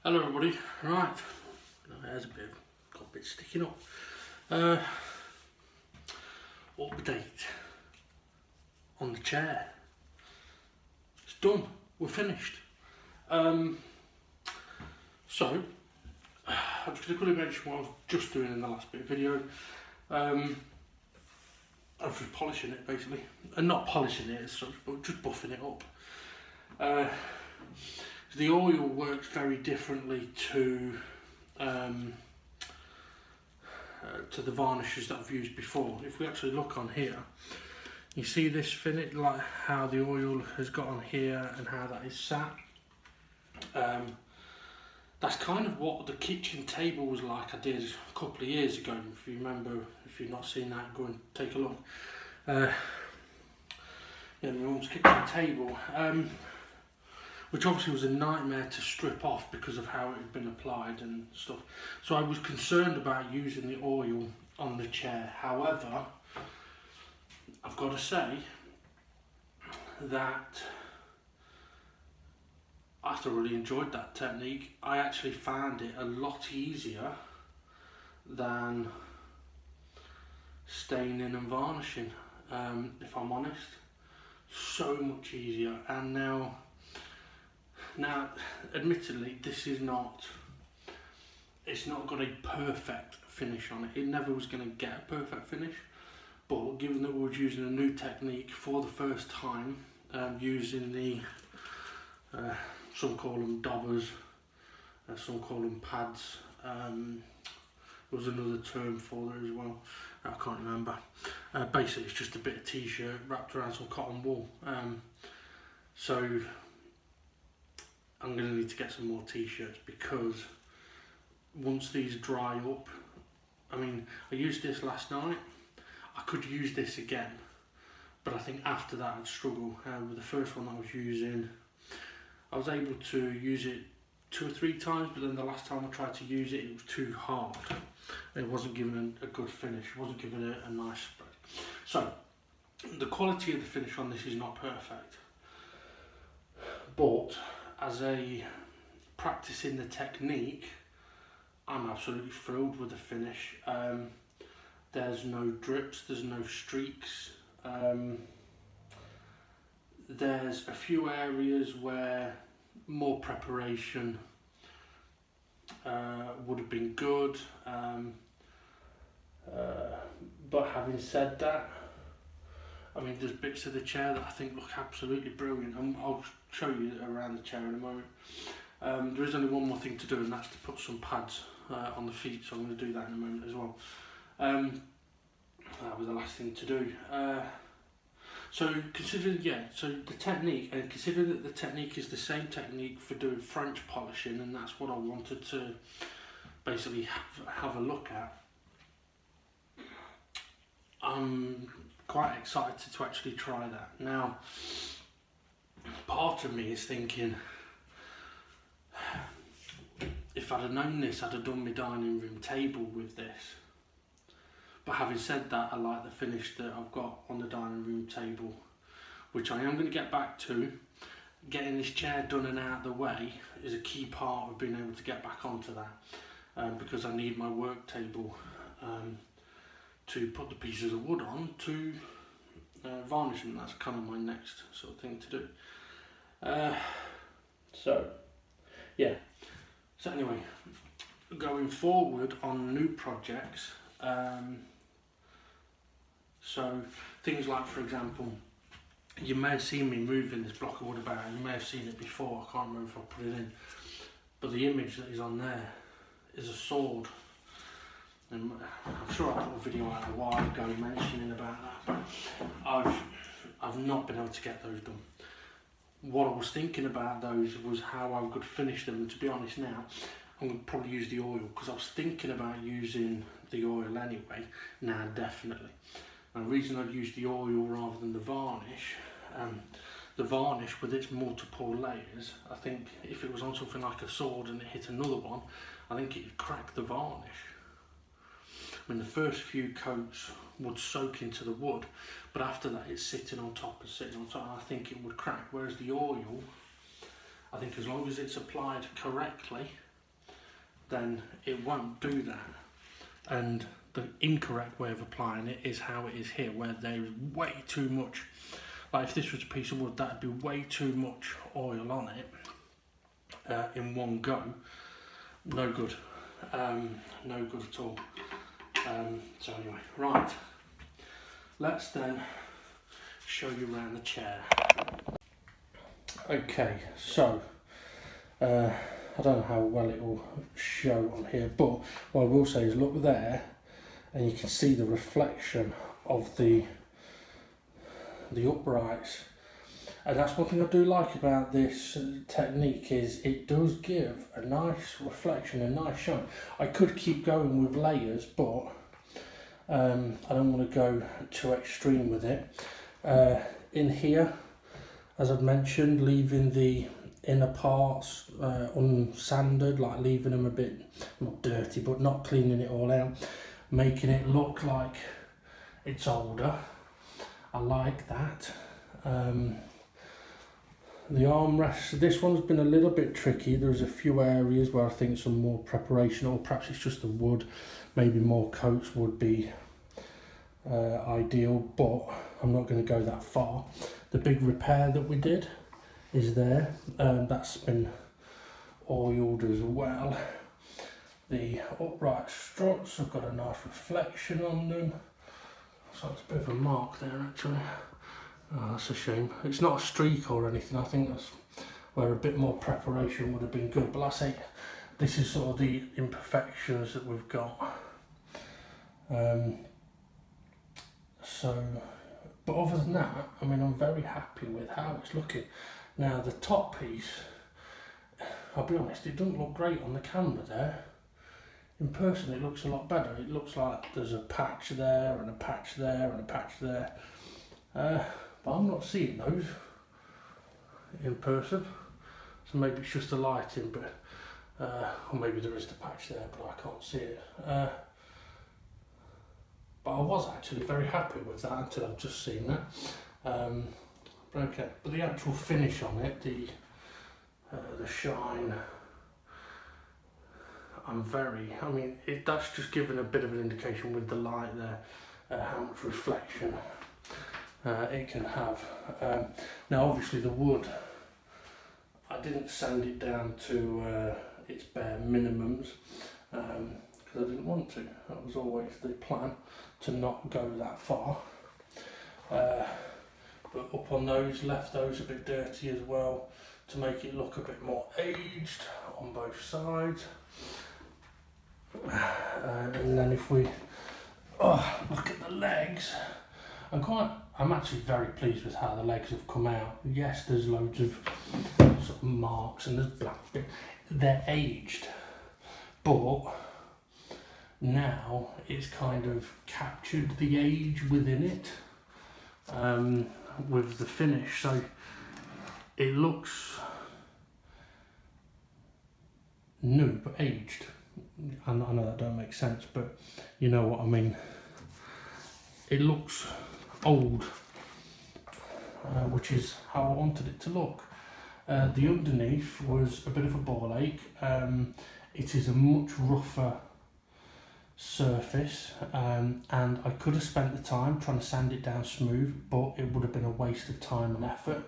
Hello everybody, right, there's got a bit sticking up. Update on the chair. It's done, we're finished. So, I'm just going to quickly mention what I was just doing in the last bit of video. I was just polishing it basically, and not polishing it as such, but just buffing it up. The oil works very differently to the varnishes that I've used before. If we actually look on here, you see this finish, like how the oil has got on here and how that is sat. That's kind of what the kitchen table was like I did a couple of years ago. If you remember, if you've not seen that, go and take a look. Yeah, my mum's kitchen table. Which obviously was a nightmare to strip off because of how it had been applied and stuff. So I was concerned about using the oil on the chair. However, I've got to say that I thoroughly enjoyed that technique. I actually found it a lot easier than staining and varnishing, if I'm honest. So much easier. And now, admittedly, it's not got a perfect finish on it. It never was going to get a perfect finish, but given that we were using a new technique for the first time, using the, some call them daubers, some call them pads, there was another term for it as well, I can't remember. Basically it's just a bit of t-shirt wrapped around some cotton wool. So I'm going to need to get some more t-shirts, because once these dry up, I mean, I used this last night, I could use this again, but I think after that I'd struggle. With the first one that I was using, I was able to use it 2 or 3 times, but then the last time I tried to use it, it was too hard. It wasn't giving a good finish, it wasn't giving it a nice spread. So, the quality of the finish on this is not perfect, but as a practicing the technique, I'm absolutely thrilled with the finish. There's no drips, there's no streaks. There's a few areas where more preparation would have been good, but having said that, I mean, there's bits of the chair that I think look absolutely brilliant, and I'll show you around the chair in a moment. There is only one more thing to do, and that's to put some pads on the feet, so I'm going to do that in a moment as well. That was the last thing to do. So considering, so the technique, and considering that the technique is the same technique for doing French polishing, and that's what I wanted to basically have a look at, I'm quite excited to actually try that. Now, part of me is thinking, if I'd have known this, I'd have done my dining room table with this. But having said that, I like the finish that I've got on the dining room table, which I am going to get back to. Getting this chair done and out of the way is a key part of being able to get back onto that, because I need my work table to put the pieces of wood on to varnish them. That's kind of my next sort of thing to do. So anyway, going forward on new projects, so things like, for example, you may have seen me moving this block of wood about, you may have seen it before, I can't remember if I put it in, but the image that is on there is a sword. And I'm sure I put a video out a while ago mentioning about that, but I've not been able to get those done. What I was thinking about those was how I could finish them, and to be honest now, I'm going to probably use the oil, because I was thinking about using the oil anyway, now definitely. And the reason I'd use the oil rather than the varnish with its multiple layers, I think if it was on something like a sword and it hit another one, I think it'd crack the varnish. I mean, the first few coats would soak into the wood, but after that it's sitting on top, and I think it would crack. Whereas the oil, I think as long as it's applied correctly, then it won't do that. And the incorrect way of applying it is how it is here, where there is way too much. Like if this was a piece of wood, that'd be way too much oil on it in one go. No good. No good at all. So anyway, right. Let's then show you around the chair. Okay, so I don't know how well it will show on here, but what I will say is look there, and you can see the reflection of the uprights. And that's one thing I do like about this technique, is it does give a nice reflection, a nice shine. I could keep going with layers, but I don't want to go too extreme with it. In here, as I've mentioned, leaving the inner parts unsanded, like leaving them a bit, not dirty, but not cleaning it all out, making it look like it's older. I like that. The armrest, this one's been a little bit tricky. There's a few areas where I think some more preparation, or perhaps it's just the wood, maybe more coats would be ideal, but I'm not going to go that far. The big repair that we did is there, that's been oiled as well. The upright struts have got a nice reflection on them, so it's a bit of a mark there actually. Oh, that's a shame. It's not a streak or anything. I think that's where a bit more preparation would have been good. But like I say, this is sort of the imperfections that we've got. But other than that, I mean, I'm very happy with how it's looking. Now the top piece, I'll be honest, it doesn't look great on the camera there. In person it looks a lot better. It looks like there's a patch there and a patch there and a patch there. But I'm not seeing those in person, so maybe it's just the lighting, but or maybe there is the patch there, but I can't see it. But I was actually very happy with that until I've just seen that. But okay, but the actual finish on it, the shine, that's just giving a bit of an indication with the light there, how much reflection it can have. Now obviously the wood, I didn't sand it down to its bare minimums because I didn't want to. That was always the plan, to not go that far. But up on those, left those a bit dirty as well to make it look a bit more aged on both sides. And then if we look at the legs, I'm actually very pleased with how the legs have come out. Yes, there's loads of sort of marks and there's black bit. They're aged, but now it's kind of captured the age within it with the finish. So it looks new but aged. I know that don't make sense, but you know what I mean. It looks old, which is how I wanted it to look. The underneath was a bit of a ball ache. It is a much rougher surface, and I could have spent the time trying to sand it down smooth, but it would have been a waste of time and effort.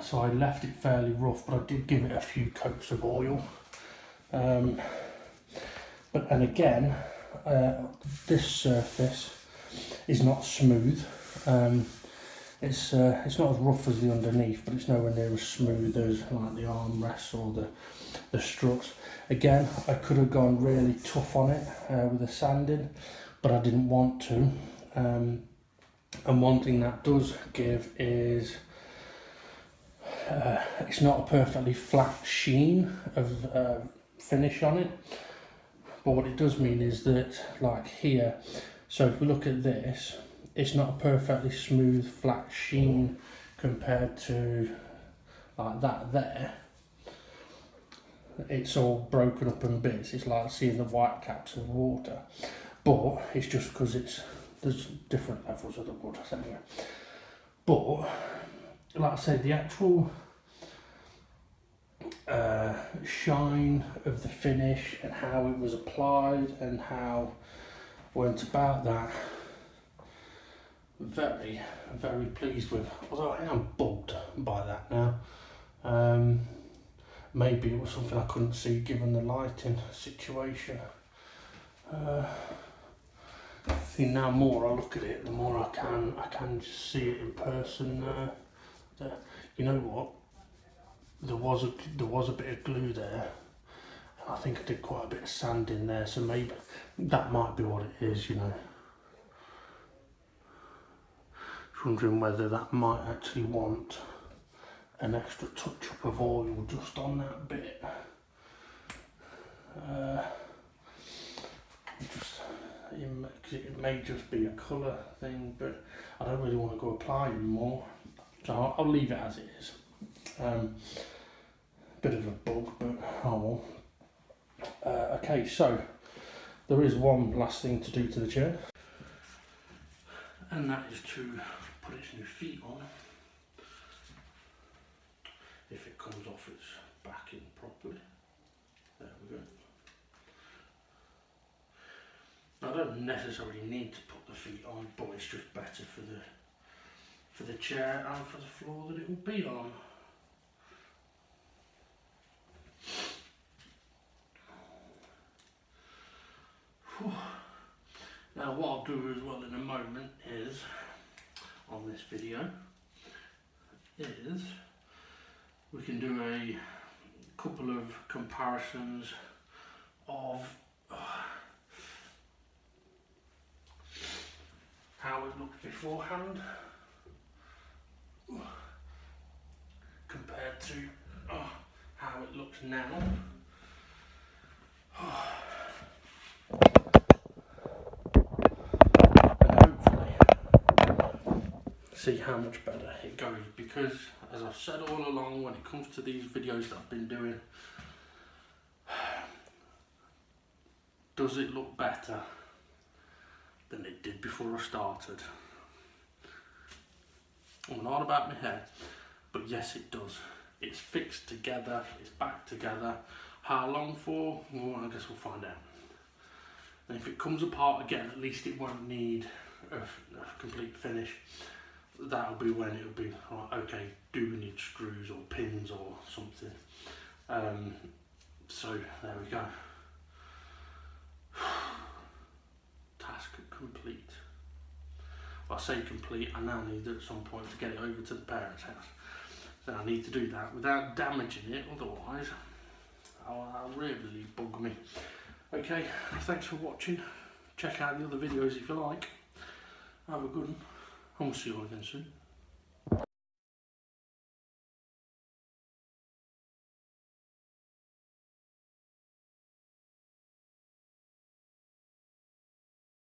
So I left it fairly rough, but I did give it a few coats of oil. And again, this surface is not smooth. It's not as rough as the underneath, but it's nowhere near as smooth as like the armrests or the struts. Again, I could have gone really tough on it with the sanding, but I didn't want to. And one thing that does give is it's not a perfectly flat sheen of finish on it, but what it does mean is that, like here, so if we look at this, it's not a perfectly smooth flat sheen compared to like that there. It's all broken up in bits. It's like seeing the white caps of water, but it's just because there's different levels of the wood anyway. But like I said, the actual shine of the finish and how it was applied and how I went about that. Very, very pleased with, although I am bugged by that now. Maybe it was something I couldn't see given the lighting situation. See, now more I look at it, the more I can just see it in person. You know what? There was a bit of glue there, and I think I did quite a bit of sand in there, so maybe that might be what it is, you know. Just wondering whether that might actually want an extra touch up of oil just on that bit. It may just be a colour thing, but I don't really want to go applying more, so I'll leave it as it is. Bit of a bug, but oh well. Okay, so there is one last thing to do to the chair, and that is to put its new feet on. If it comes off its backing properly. There we go. I don't necessarily need to put the feet on, but it's just better for the chair and for the floor that it will be on. Whew. Now what I'll do as well in a moment is, on this video, is we can do a couple of comparisons of how it looked beforehand compared to how it looks now. And hopefully see how much better it goes, because as I've said all along, when it comes to these videos that I've been doing, does it look better than it did before I started? I'm not about my hair, but yes it does. It's fixed together, it's back together. How long for? Well, I guess we'll find out. And if it comes apart again, at least it won't need a complete finish. That'll be when it'll be like, okay, do we need screws or pins or something? So there we go. Task complete. Well, I say complete, I now need at some point to get it over to the parents' house. So I need to do that without damaging it, otherwise that'll really bug me. Okay, thanks for watching. Check out the other videos if you like. Have a good one, and we'll see you all again soon.